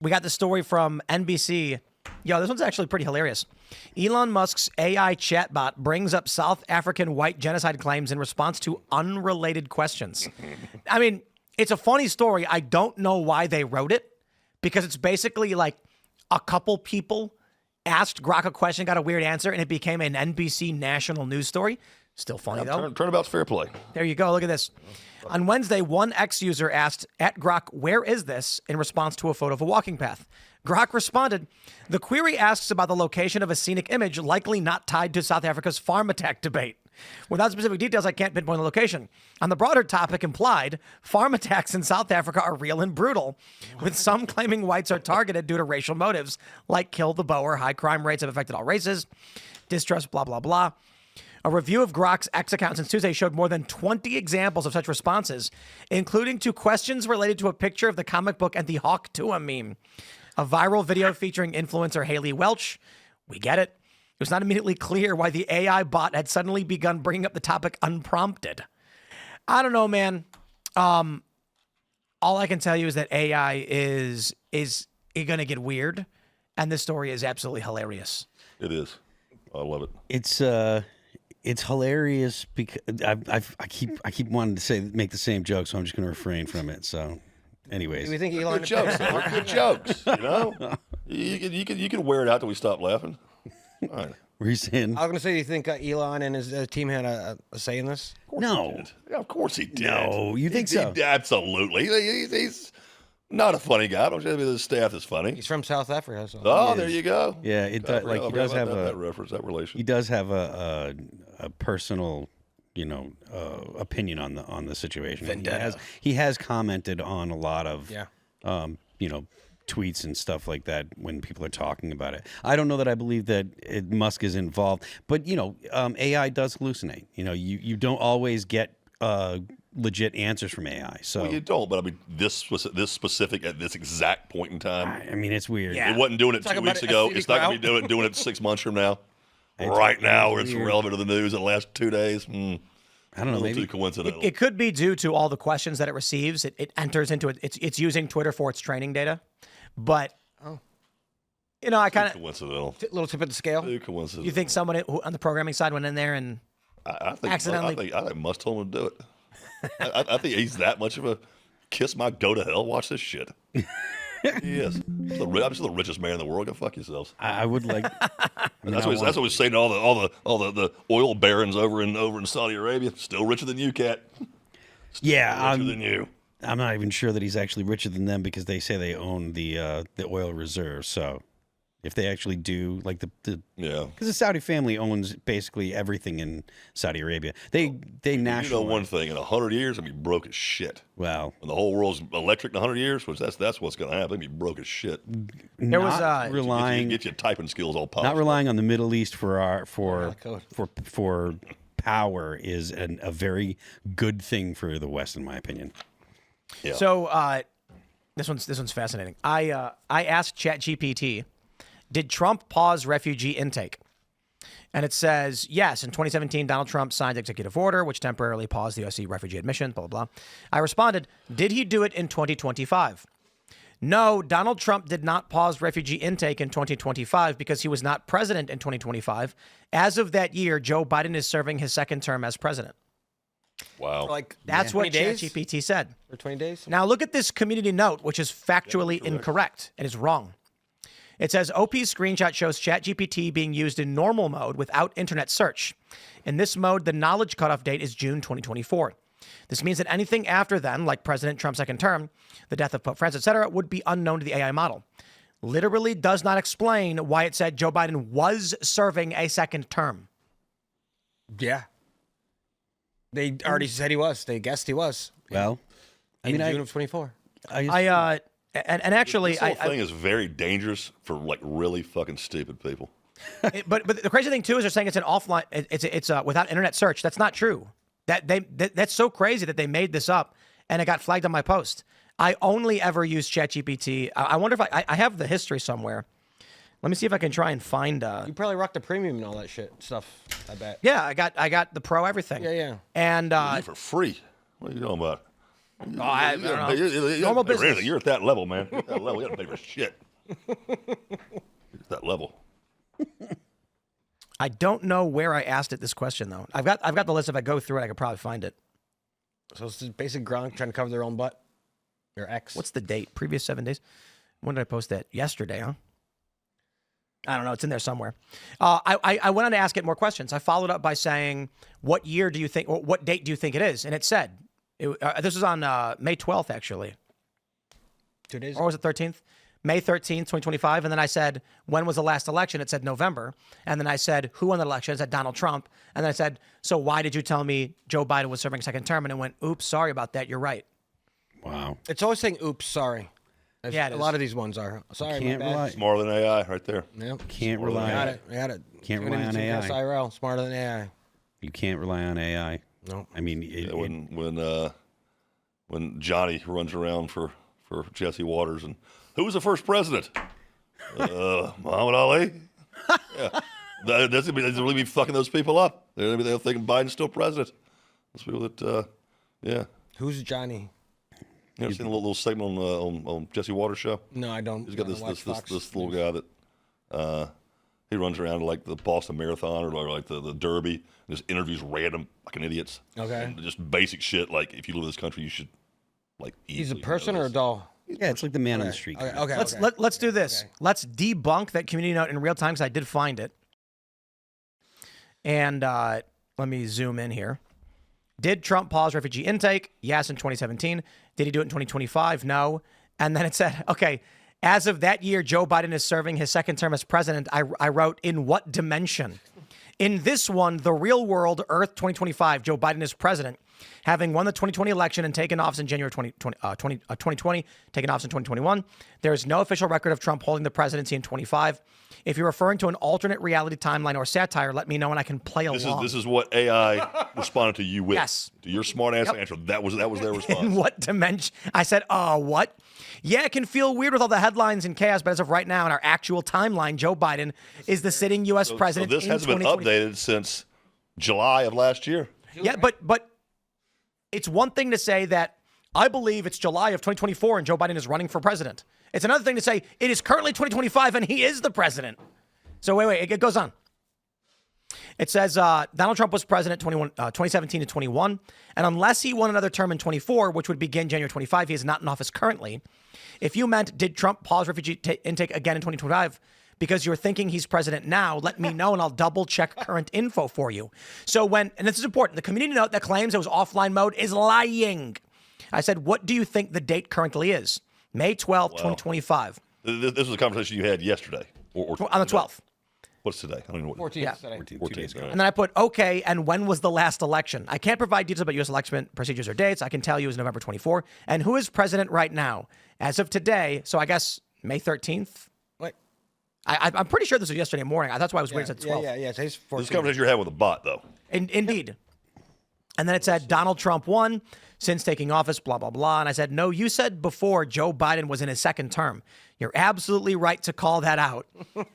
We got the story from NBC. Yo, this one's actually pretty hilarious. Elon Musk's AI chatbot brings up South African white genocide claims in response to unrelated questions. I mean, it's a funny story. I don't know why they wrote it, because it's basically like a couple people asked Grok a question, got a weird answer, and it became an NBC national news story. Still funny, though. Turnabout's fair play. There you go. Look at this. On Wednesday, one ex-user asked at Grok, "Where is this?" in response to a photo of a walking path. Grok responded, "The query asks about the location of a scenic image likely not tied to South Africa's farm attack debate. Without specific details, I can't pinpoint the location. On the broader topic implied, farm attacks in South Africa are real and brutal, with some claiming whites are targeted due to racial motives, like kill the Boer, high crime rates have affected all races, distrust, blah, blah, blah." A review of Grok's X account since Tuesday showed more than 20 examples of such responses, including to questions related to a picture of the comic book and the Hawk Tuah meme. A viral video featuring influencer Haley Welch. We get it. It was not immediately clear why the AI bot had suddenly begun bringing up the topic unprompted. I don't know, man. All I can tell you is that AI is going to get weird, and this story is absolutely hilarious. It is. I love it. It's hilarious because I keep wanting to make the same joke, so I'm just going to refrain from it. So, anyways, Do we think Elon? Good jokes. They're good jokes. You know, you can wear it out till we stop laughing. All right. What are you saying? I was going to say, do you think Elon and his team had a say in this? No. Yeah, of course he did. No, you think so? Absolutely. He's not a funny guy. Don't you have his staff is funny? He's from South Africa. So. Oh, there you go. Yeah, it does. Like he does have that reference, that relation. He does have a personal, opinion on the situation. Vendetta. He has commented on a lot of, Yeah. tweets and stuff like that when people are talking about it. I don't know that I believe that Musk is involved, but AI does hallucinate. You don't always get legit answers from AI. So Well, you don't, but I mean, this specific at this exact point in time. I mean, it's weird. Yeah. It wasn't doing it Talk 2 about weeks a ago. CD It's not going to crowd. be doing it 6 months from now. Right now, where it's weird. relevant to the news in the last 2 days. I don't know. A little Maybe too coincidental. It could be due to all the questions that it receives. It enters into it. It's using Twitter for its training data. But, I kind of, coincidental. Little tip of the scale. Too coincidental. you think someone on the programming side went in there and I think accidentally- I think Musk told him to do it. I think he's that much of a kiss my go to hell. Watch this shit. He is. I'm just the richest man in the world. Go fuck yourselves. I would like. That's what we're saying to all the oil barons over in Saudi Arabia. Still richer than you, cat. Yeah, Richer than you. I'm not even sure that he's actually richer than them because they say they own the oil reserves. So if they actually do, like Yeah. because the Saudi family owns basically everything in Saudi Arabia. They nationalize. You know one thing, in 100 years, I'll be broke as shit. Well, When the whole world's electric in 100 years, which that's what's going to happen. They'll be broke as shit. there was not relying Get your typing skills all polished. not relying on the Middle East for code. for power is a very good thing for the West, in my opinion. Yeah. So this one's fascinating. I asked ChatGPT, did Trump pause refugee intake? And it says, yes, in 2017, Donald Trump signed executive order, which temporarily paused the U.S. refugee admission, blah, blah, blah. I responded, did he do it in 2025? No, Donald Trump did not pause refugee intake in 2025 because he was not president in 2025. As of that year, Joe Biden is serving his second term as president. Wow. That's what 20 days? ChatGPT said. For 20 days? Now look at this community note, which is factually incorrect. It is wrong. It says OP's screenshot shows ChatGPT being used in normal mode without internet search. In this mode, the knowledge cutoff date is June 2024. This means that anything after then, like President Trump's second term, the death of Pope Francis, etc., would be unknown to the AI model. Literally does not explain why it said Joe Biden was serving a second term. Yeah. They already said he was. They guessed he was. Well, In June of 24. And actually, This whole thing is very dangerous for like really fucking stupid people. but the crazy thing too is they're saying it's an offline. It's without internet search. That's not true. That's so crazy that they made this up and it got flagged on my post. I only ever use ChatGPT. I wonder if I have the history somewhere. Let me see if I can try and find. You probably rocked the premium and all that shit stuff, I bet. Yeah, I got the pro everything. Yeah. And For free. What are you talking about? Oh, I don't know. Normal Normal business. You're at that level, man. You're at that level. You got to pay for shit. You're at that level. I don't know where I asked it this question though. I've got the list. If I go through it, I could probably find it. So it's just basic Gronk trying to cover their own butt. Your ex. What's the date? Previous 7 days. When did I post that? Yesterday, huh? I don't know. It's in there somewhere. I went on to ask it more questions. I followed up by saying, "What year do you think? Or what date do you think it is?" And it said, "This was on May 12th, actually, 2 days. or was it 13th? May 13th, 2025." And then I said, "When was the last election?" It said November. And then I said, "Who won the election?" It said Donald Trump. And then I said, "So why did you tell me Joe Biden was serving a second term?" And it went, "Oops, sorry about that. You're right." Wow. It's always saying "oops, sorry." Yeah, it a is. lot of these ones are. Sorry, Can't my bad. rely. Smarter than AI, right there. Yep. Can't Smarter than rely. Got on it. Got it. Can't Tune rely into on AI. Timcast IRL. Smarter than AI. You can't rely on AI. No. I mean, Yeah, when Johnny runs around for Jesse Waters and who was the first president? Muhammad Ali. Yeah, does it really be fucking those people up? They're thinking Biden's still president. Those people that, yeah. Who's Johnny? You ever seen a little segment on Jesse Waters' show? No, I don't. He's got I don't watch Fox this little News. guy that he runs around like the Boston Marathon or like the Derby, and just interviews random fucking idiots. Okay. And just basic shit like if you live in this country, you should like. He's a easily know person or a this. doll? yeah, it's like the man on the street. Okay. guy. Okay. Let's do this. Okay. Let's debunk that community note in real time because I did find it. And let me zoom in here. Did Trump pause refugee intake? Yes, in 2017. Did he do it in 2025? No. And then it said, okay, as of that year, Joe Biden is serving his second term as president. I wrote, in what dimension? In this one, the real world, Earth 2025, Joe Biden is president, having won the 2020 election and taken office in January 2020, taken office in 2021. There is no official record of Trump holding the presidency in 25. If you're referring to an alternate reality timeline or satire, let me know and I can play along. This is what AI responded to you with. Yes. To your smart ass Yep. answer. That was their In response. what dimension? I said, what? Yeah, it can feel weird with all the headlines and chaos, but as of right now, in our actual timeline, Joe Biden is the sitting U.S. So president. this in hasn't been 2020. updated since July of last year. Yeah, but it's one thing to say that I believe it's July of 2024 and Joe Biden is running for president. It's another thing to say it is currently 2025 and he is the president. So wait, it goes on. It says Donald Trump was president 2017 to 21, and unless he won another term in 24, which would begin January 25, he is not in office currently. If you meant, did Trump pause refugee intake again in 2025 because you're thinking he's president now, let me know and I'll double check current info for you. So and this is important, the community note that claims it was offline mode is lying. I said, what do you think the date currently is? May 12th, 2025. This was a conversation you had yesterday. Or On the 12th. What's today? I don't even know what. 14 Yeah. today. 2 14, days ago. right. And then I put, okay, and when was the last election? I can't provide details about U.S. election procedures or dates. I can tell you it's November 24. And who is president right now? As of today, so I guess May 13th? Wait. I'm pretty sure this was yesterday morning. That's why I was weird. It said 12. Yeah. Today's This 14. conversation you're having with a bot, though. Indeed. And then it said Donald Trump won since taking office, blah, blah, blah. And I said, no, you said before Joe Biden was in his second term. You're absolutely right to call that out.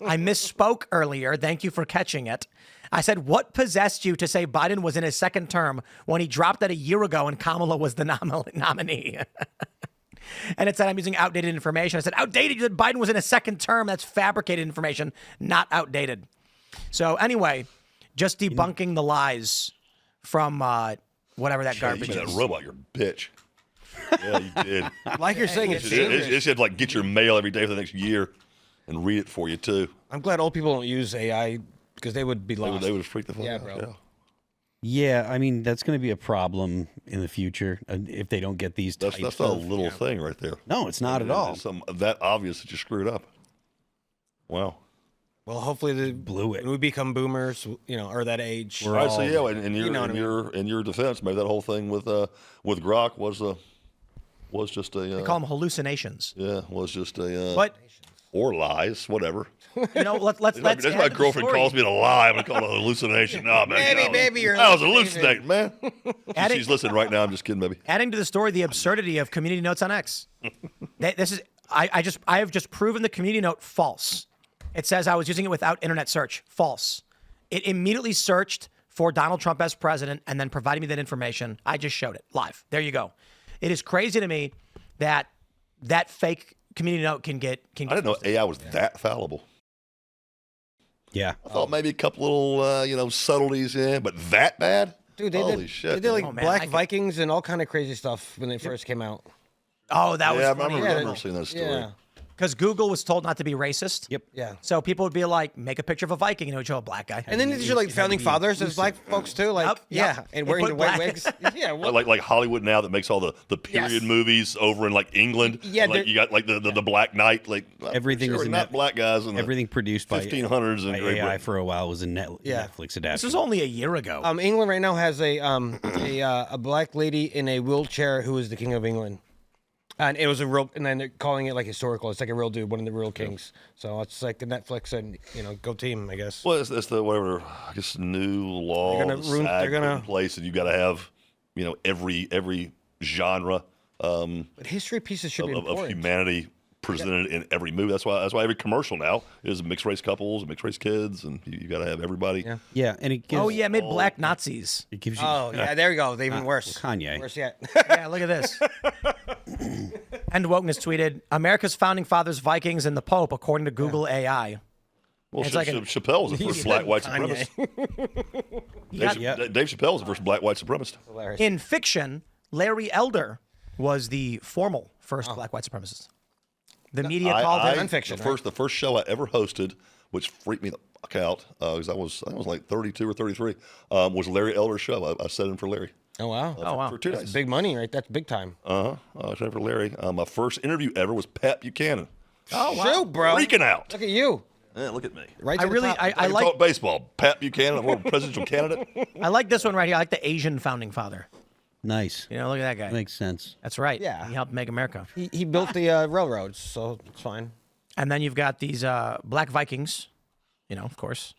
I misspoke earlier. Thank you for catching it. I said, what possessed you to say Biden was in his second term when he dropped that a year ago and Kamala was the nominee? And it said, I'm using outdated information. I said, outdated? You said Biden was in his second term. That's fabricated information, not outdated. So anyway, just debunking the lies from whatever that You garbage made is. that robot your bitch. Yeah, you did. Like you're saying, it's dangerous. It should like get your mail every day for the next year and read it for you too. I'm glad old people don't use AI because they would be lost. They would freak the fuck Yeah, out. bro. Yeah, I mean that's going to be a problem in the future if they don't get these types That's not a of. little thing right there. No, it's not at all. It's that obvious that you screwed up. Wow. Well, hopefully they Blew it. when we become boomers, or that age. All right, so yeah, in You know what I mean. your defense, maybe that whole thing with Grok was just a They call them hallucinations. was just a But or lies, whatever. let's That's add my to the girlfriend story. calls me a lie. I'm gonna call it a hallucination. No, man, Maybe you're I was hallucinating. hallucinating, man. Adding- She's listening right now. I'm just kidding, baby. Adding to the story, the absurdity of community notes on X. I have just proven the community note false. It says I was using it without internet search. False. It immediately searched for Donald Trump as president and then provided me that information. I just showed it live. There you go. It is crazy to me that that fake community note can get. I didn't know AI was that fallible. Yeah. I thought maybe a couple little, subtleties in, but that bad? Dude, they Holy did, shit! they did like Oh, man, Black I could- Vikings and all kind of crazy stuff when they first came out. Oh, that yeah, I was funny. remember seeing that story. Yeah. Because Google was told not to be racist. Yep. Yeah. So people would be like, make a picture of a Viking, and it would show a black guy. And then these are like founding fathers as black folks too, like Yep, yeah, yep. and They wearing put the white black- wigs. Yeah, well, Like Hollywood now that makes all the period Yes. movies over in like England. Yeah, And, like they're- you got like the Black Knight. Like Everything sure is in not that- black guys in the Everything produced by 1500s in by Great AI Britain. for a while was a Yeah. Netflix This adaptation. was only a year ago. England right now has a black lady in a wheelchair who is the king of England, and it was a real. And then they're calling it like historical. It's like a real dude, one of the real kings. So it's like the Netflix and go team, I guess. Well, it's the whatever I guess new law They're gonna the ruin- SAG they're gonna- put in place, and you got to have every genre But history pieces should be of important. humanity presented in every movie. That's why every commercial now is mixed race couples and mixed race kids, and you got to have everybody. Yeah. Yeah, and it gives. oh, yeah, made black Nazis. It gives you. Oh yeah, there you go. They're even worse. Kanye. Worse yet. Yeah, look at this. And Wokeness tweeted, America's founding fathers, Vikings, and the Pope, according to Google AI. Well, It's like a- Chappelle was the first black white Kanye. supremacist. He got- Dave Chappelle was the first black white supremacist. Hilarious. In fiction, Larry Elder was the formal first black white supremacist. The media called him. Nonfiction, The first show I ever hosted, which freaked me the fuck out, because I was like 32 or 33, was Larry Elder's show. I sat in for Larry. Oh wow. wow. For 2 That's days. big money, right? That's big time. I sat in for Larry. My first interview ever was Pat Buchanan. Oh, wow. Shoot, bro. Freaking out. Look at you. Yeah, look at me. Right. I to the really, top. I I like, talk baseball. Pat Buchanan, I'm a presidential candidate. I like this one right here. I like the Asian founding father. Nice. You know, look at that guy. Makes sense. That's right. Yeah. He helped make America. He built the railroads, so it's fine. And then you've got these black Vikings, of course.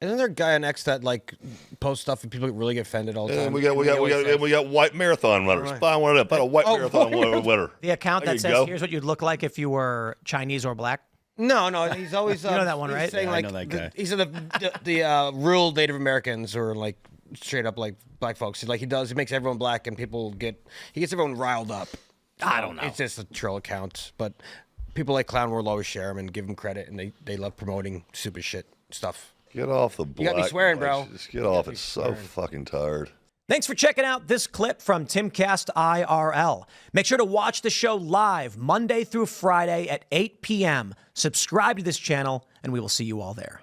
Isn't there a guy on X that like posts stuff and people really get offended all the time? And we got white marathon runners. Find one of them. Find a white marathon winner. The account There that you says, go. here's what you'd look like if you were Chinese or black. No, he's always You know that one, he's right? Saying, Yeah, I like, know that guy. He's the rural Native Americans or like straight up like black folks. He makes everyone black and he gets everyone riled up. I don't know. It's just a troll account, but people like Clown World always share him and give him credit, and they love promoting stupid shit stuff. Get off the black. got me swearing, bro. Just get off. It's so fucking tired. Thanks for checking out this clip from Timcast IRL. Make sure to watch the show live Monday through Friday at 8 p.m. Subscribe to this channel, and we will see you all there.